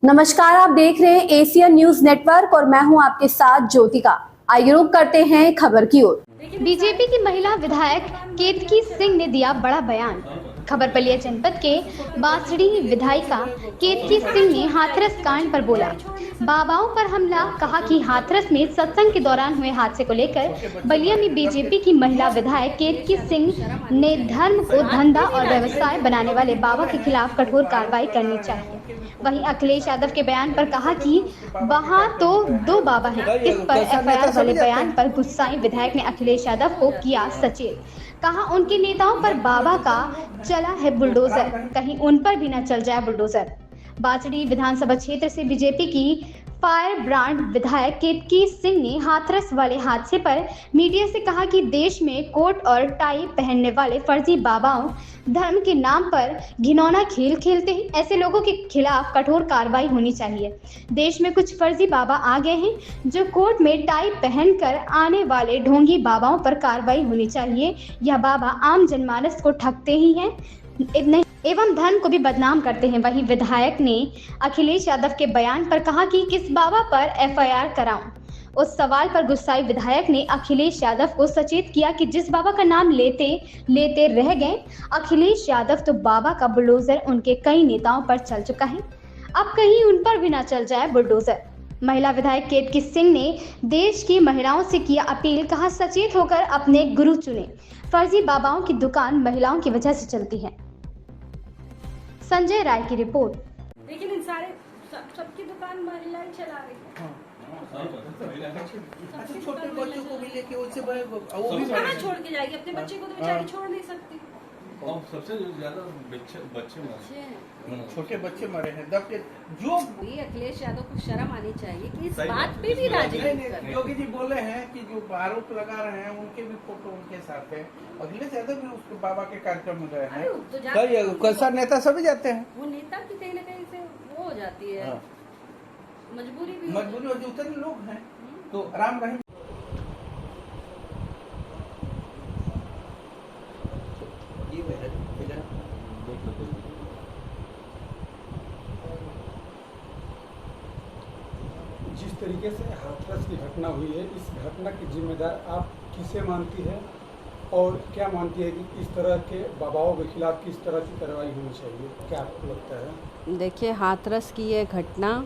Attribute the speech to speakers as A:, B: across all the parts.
A: नमस्कार, आप देख रहे हैं एशियन न्यूज नेटवर्क और मैं हूं आपके साथ ज्योतिका। आइए रुक करते हैं खबर की ओर।
B: बीजेपी की महिला विधायक केतकी सिंह ने दिया बड़ा बयान। खबर बलिया जनपद के बांसड़ी विधायिका केतकी सिंह ने हाथरस कांड पर बोला। बाबाओं पर हमला, कहा कि हाथरस में सत्संग के दौरान हुए हादसे को लेकर बलिया में बीजेपी की महिला विधायक केतकी सिंह ने धर्म को धंधा और व्यवसाय बनाने वाले बाबा के खिलाफ कठोर कार्रवाई करनी चाहिए। वहीं अखिलेश यादव के बयान पर कहा कि वहां तो दो बाबा हैं। इस पर एफआईआर वाले बयान पर गुस्साई विधायक ने अखिलेश यादव को किया सचेत। कहा उनके नेताओं पर बाबा का चला है बुलडोजर, कहीं उन पर भी न चल जाए बुलडोजर। बांसड़ी विधानसभा क्षेत्र से बीजेपी की फायर ब्रांड विधायक केतकी सिंह ने हाथरस वाले हादसे पर मीडिया से कहा कि देश में कोट और टाई पहनने वाले फर्जी बाबाओं धर्म के नाम पर घिनौना खेल खेलते हैं। ऐसे लोगों के खिलाफ कठोर कार्रवाई होनी चाहिए। देश में कुछ फर्जी बाबा आ गए हैं जो कोर्ट में टाई पहनकर आने वाले ढोंगी बाबाओं पर कार्रवाई होनी चाहिए। यह बाबा आम जनमानस को ठगते ही हैं एवं धर्म को भी बदनाम करते हैं। वहीं विधायक ने अखिलेश यादव के बयान पर कहा कि किस बाबा पर एफआईआर कराऊं। उस सवाल पर गुस्साई विधायक ने अखिलेश यादव को सचेत किया कि जिस बाबा का नाम लेते लेते रह गए अखिलेश यादव, तो बाबा का बुलडोजर उनके कई नेताओं पर चल चुका है। अब कहीं उन पर भी ना चल जाए बुलडोजर। महिला विधायक केतकी सिंह ने देश की महिलाओं से किया अपील। कहा सचेत होकर अपने गुरु चुने। फर्जी बाबाओं की दुकान महिलाओं की वजह से चलती है। संजय राय की रिपोर्ट।
C: लेकिन इन सारे सबकी दुकान महिलाएं चला रही है।
D: अच्छा, छोटे बच्चों को भी लेके उससे बड़े वो भी
C: कहाँ छोड़ के जाएगी? अपने बच्चे को तो बेचारी छोड़ नहीं सकती।
E: और सबसे ज्यादा बच्चे मरे,
D: छोटे बच्चे मरे हैं। दब के जो
C: अखिलेश यादव को शर्म आनी चाहिए कि इस बात पे भी राजनीति कर रहे हैं।
D: योगी जी बोले हैं कि जो आरोप लगा रहे हैं उनके भी फोटो उनके साथ है। अखिलेश यादव भी उसके बाबा के कार्यक्रम में गए हैं। कैसा नेता सभी जाते हैं।
C: वो नेता की कहीं न कहीं से वो हो जाती है, मजबूरी भी
D: मजबूरी हो। उतने लोग हैं तो राम रहीम।
F: जिस तरीके से हाथरस की घटना हुई है, इस घटना की जिम्मेदार आप किसे मानती है और क्या मानती है कि इस तरह के बाबाओं के खिलाफ किस तरह की कार्रवाई होनी चाहिए? क्या आपको लगता है?
G: देखिए, हाथरस की ये घटना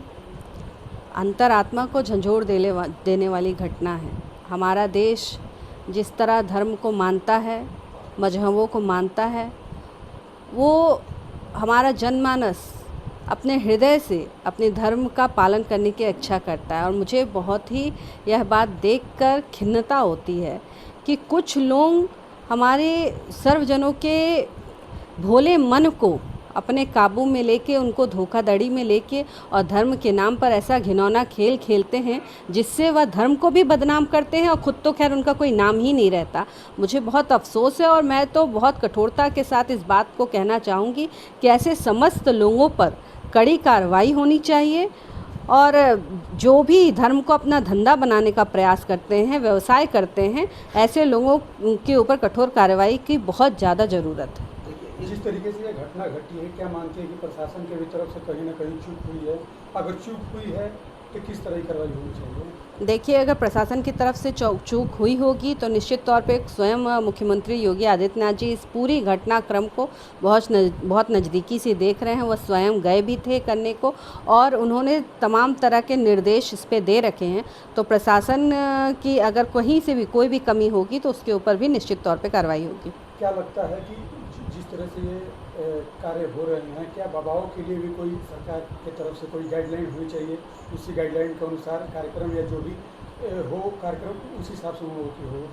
G: अंतरात्मा को झंझोर देने वाली घटना है। हमारा देश जिस तरह धर्म को मानता है, मजहबों को मानता है, वो हमारा जनमानस अपने हृदय से अपने धर्म का पालन करने की इच्छा करता है। और मुझे बहुत ही यह बात देखकर खिन्नता होती है कि कुछ लोग हमारे सर्वजनों के भोले मन को अपने काबू में लेके, उनको धोखाधड़ी में लेके और धर्म के नाम पर ऐसा घिनौना खेल खेलते हैं जिससे वह धर्म को भी बदनाम करते हैं और खुद तो खैर उनका कोई नाम ही नहीं रहता। मुझे बहुत अफसोस है और मैं तो बहुत कठोरता के साथ इस बात को कहना चाहूँगी कि ऐसे समस्त लोगों पर कड़ी कार्रवाई होनी चाहिए और जो भी धर्म को अपना धंधा बनाने का प्रयास करते हैं, व्यवसाय करते हैं, ऐसे लोगों के ऊपर कठोर कार्रवाई की बहुत ज़्यादा ज़रूरत है।
F: जिस तरीके से ये घटना घटी है, क्या मानती है कि प्रशासन के भी तरफ से कहीं ना कहीं चूक हुई है? अगर चूक हुई है तो किस तरह की कार्रवाई होनी चाहिए?
G: देखिए, अगर प्रशासन की तरफ से चूक हुई होगी तो निश्चित तौर पे स्वयं मुख्यमंत्री योगी आदित्यनाथ जी इस पूरी घटनाक्रम को बहुत नज़दीकी से देख रहे हैं। वह स्वयं गए भी थे करने को और उन्होंने तमाम तरह के निर्देश इस पे दे रखे हैं। तो प्रशासन की अगर कहीं से भी कोई भी कमी होगी तो उसके ऊपर भी निश्चित तौर पे कार्रवाई होगी।
F: क्या लगता है कि जिस तरह से ये कार्य हो रहे हैं, क्या बाबाओं के लिए भी कोई सरकार की तरफ से कोई गाइडलाइन होनी चाहिए? उसी गाइडलाइन के अनुसार कार्यक्रम या जो भी हो कार्यक्रम उस हिसाब से हो?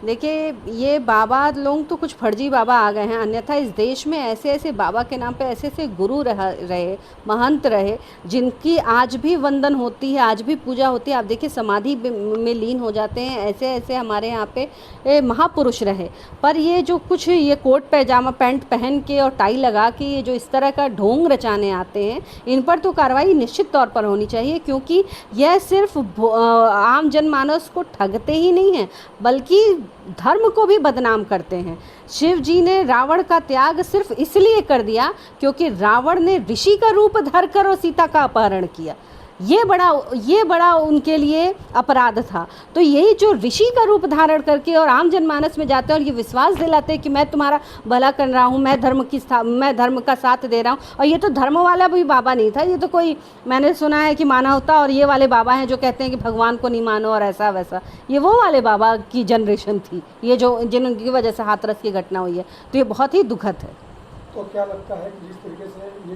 G: देखिए, ये बाबा लोग तो कुछ फर्जी बाबा आ गए हैं, अन्यथा इस देश में ऐसे ऐसे बाबा के नाम पे ऐसे ऐसे गुरु रहे, महंत रहे, जिनकी आज भी वंदन होती है, आज भी पूजा होती है। आप देखिए, समाधि में लीन हो जाते हैं। ऐसे ऐसे हमारे यहाँ पे महापुरुष रहे। पर ये जो कुछ ये कोट पैजामा पैंट पहन के और टाई लगा के ये जो इस तरह का ढोंग रचाने आते हैं, इन पर तो कार्रवाई निश्चित तौर पर होनी चाहिए, क्योंकि यह सिर्फ आम जनमानस को ठगते ही नहीं हैं, बल्कि धर्म को भी बदनाम करते हैं। शिव जी ने रावण का त्याग सिर्फ इसलिए कर दिया क्योंकि रावण ने ऋषि का रूप धरकर और सीता का अपहरण किया। ये बड़ा उनके लिए अपराध था। तो यही जो ऋषि का रूप धारण करके और आम जनमानस में जाते हैं और ये विश्वास दिलाते हैं कि मैं तुम्हारा भला कर रहा हूँ, मैं धर्म का साथ दे रहा हूँ। और ये तो धर्म वाला भी बाबा नहीं था, ये तो कोई मैंने सुना है कि मानवता और ये वाले बाबा हैं जो कहते हैं कि भगवान को नहीं मानो और ऐसा वैसा। ये वो वाले बाबा की जनरेशन थी ये जिनकी वजह से हाथरस की घटना हुई है। तो ये बहुत ही दुखद है।
F: तो क्या लगता है कि जिस तरीके से ये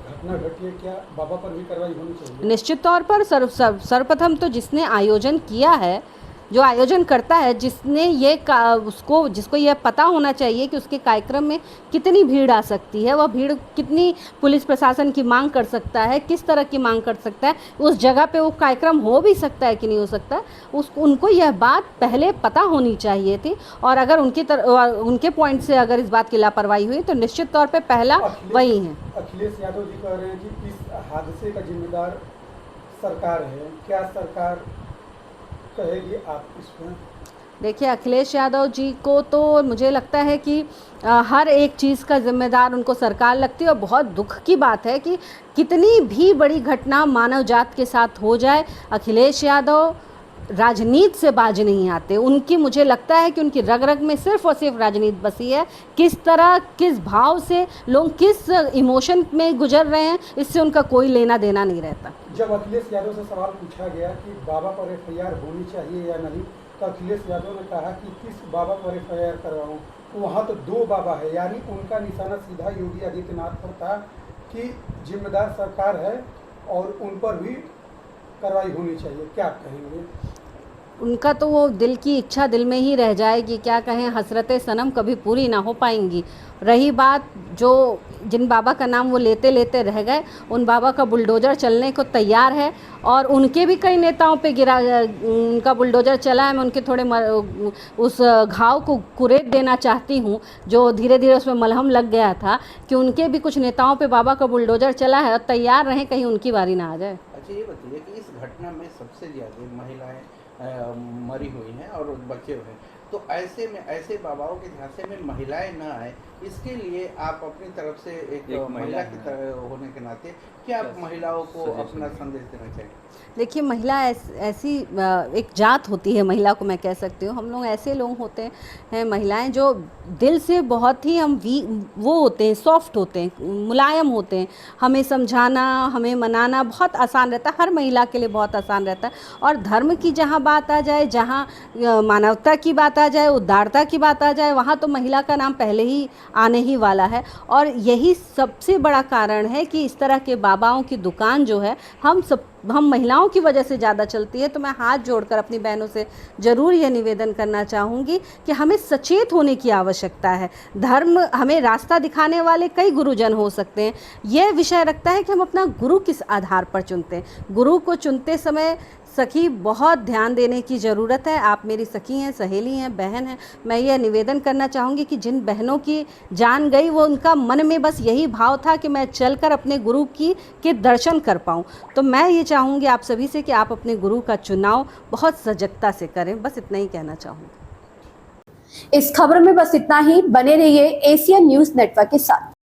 F: घटना घटी है, क्या बाबा पर भी कार्रवाई होनी चाहिए?
G: निश्चित तौर पर सर्वप्रथम तो जिसने आयोजन किया है, जो आयोजन करता है, जिसने जिसको यह पता होना चाहिए कि उसके कार्यक्रम में कितनी भीड़ आ सकती है, वह भीड़ कितनी पुलिस प्रशासन की मांग कर सकता है, किस तरह की मांग कर सकता है, उस जगह पे वो कार्यक्रम हो भी सकता है कि नहीं हो सकता, उनको यह बात पहले पता होनी चाहिए थी। और अगर उनके पॉइंट से अगर इस बात की लापरवाही हुई तो निश्चित तौर पर पहला वही है।
F: अखिलेश यादव जी कह रहे हैं कि इस हादसे का जिम्मेदार सरकार है, क्या सरकार कहेगी आप इस पर?
G: देखिए, अखिलेश यादव जी को तो मुझे लगता है कि हर एक चीज़ का जिम्मेदार उनको सरकार लगती है। और बहुत दुख की बात है कि कितनी भी बड़ी घटना मानव जात के साथ हो जाए, अखिलेश यादव राजनीति से बाज नहीं आते। उनकी मुझे लगता है कि उनकी रग रग में सिर्फ और सिर्फ राजनीति बसी है। किस तरह, किस भाव से लोग किस इमोशन में गुजर रहे हैं, इससे उनका कोई लेना देना नहीं रहता।
F: जब अखिलेश यादव से सवाल पूछा गया कि बाबा पर FIR होनी चाहिए या नहीं, तो अखिलेश यादव ने कहा कि किस बाबा पर FIR करवाऊँ, वहाँ तो 2 बाबा है। यानी उनका निशाना सीधा योगी आदित्यनाथ पर था कि जिम्मेदार सरकार है और उन पर भी कार्रवाई होनी चाहिए। क्या आप कहेंगे?
G: उनका तो वो दिल की इच्छा दिल में ही रह जाएगी, क्या कहें, हसरतें सनम कभी पूरी ना हो पाएंगी। रही बात जिन बाबा का नाम वो लेते लेते रह गए, उन बाबा का बुलडोज़र चलने को तैयार है और उनके भी कई नेताओं पे उनका बुलडोज़र चला है। मैं उनके थोड़े उस घाव को कुरेद देना चाहती हूँ जो धीरे धीरे उसमें मलहम लग गया था, कि उनके भी कुछ नेताओं पे बाबा का बुलडोज़र चला है और तैयार रहें कहीं उनकी बारी ना आ जाए।
D: अच्छा, ये बताइए कि इस घटना में सबसे ज़्यादा महिलाएं मरी हुई हैं और बच्चे हुए हैं, तो ऐसे में ऐसे बाबाओं के झांसे में महिलाएं ना आए, इसके लिए आप अपनी तरफ से एक महिला की तरह होने के नाते क्या आप महिलाओं को अपना संदेश देना चाहिए? देखिए,
G: महिला ऐसी एक जात होती है, महिला को मैं कह सकती हूँ। हम लोग ऐसे लोग होते हैं महिलाएं जो दिल से बहुत ही वो होते हैं, सॉफ्ट होते हैं, मुलायम होते हैं। हमें समझाना, हमें मनाना बहुत आसान रहता है, हर महिला के लिए बहुत आसान रहता है। और धर्म की जहाँ बात आ जाए, जहाँ मानवता की बात आ जाए, उदारता की बात आ जाए, वहाँ तो महिला का नाम पहले ही आने ही वाला है। और यही सबसे बड़ा कारण है कि इस तरह के बाबाओं की दुकान जो है हम महिलाओं की वजह से ज़्यादा चलती है। तो मैं हाथ जोड़कर अपनी बहनों से ज़रूर यह निवेदन करना चाहूँगी कि हमें सचेत होने की आवश्यकता है। धर्म हमें रास्ता दिखाने वाले कई गुरुजन हो सकते हैं, यह विषय रखता है कि हम अपना गुरु किस आधार पर चुनते हैं। गुरु को चुनते समय सखी बहुत ध्यान देने की ज़रूरत है। आप मेरी सखी हैं, सहेली हैं, बहन हैं। मैं ये निवेदन करना चाहूँगी कि जिन बहनों की जान गई, वो उनका मन में बस यही भाव था कि मैं चलकर अपने गुरु के दर्शन कर पाऊँ। तो मैं ये चाहूँगी आप सभी से कि आप अपने गुरु का चुनाव बहुत सजगता से करें। बस इतना ही कहना चाहूँगी।
A: इस खबर में बस इतना ही। बने रहिए एशियन न्यूज़ नेटवर्क के साथ।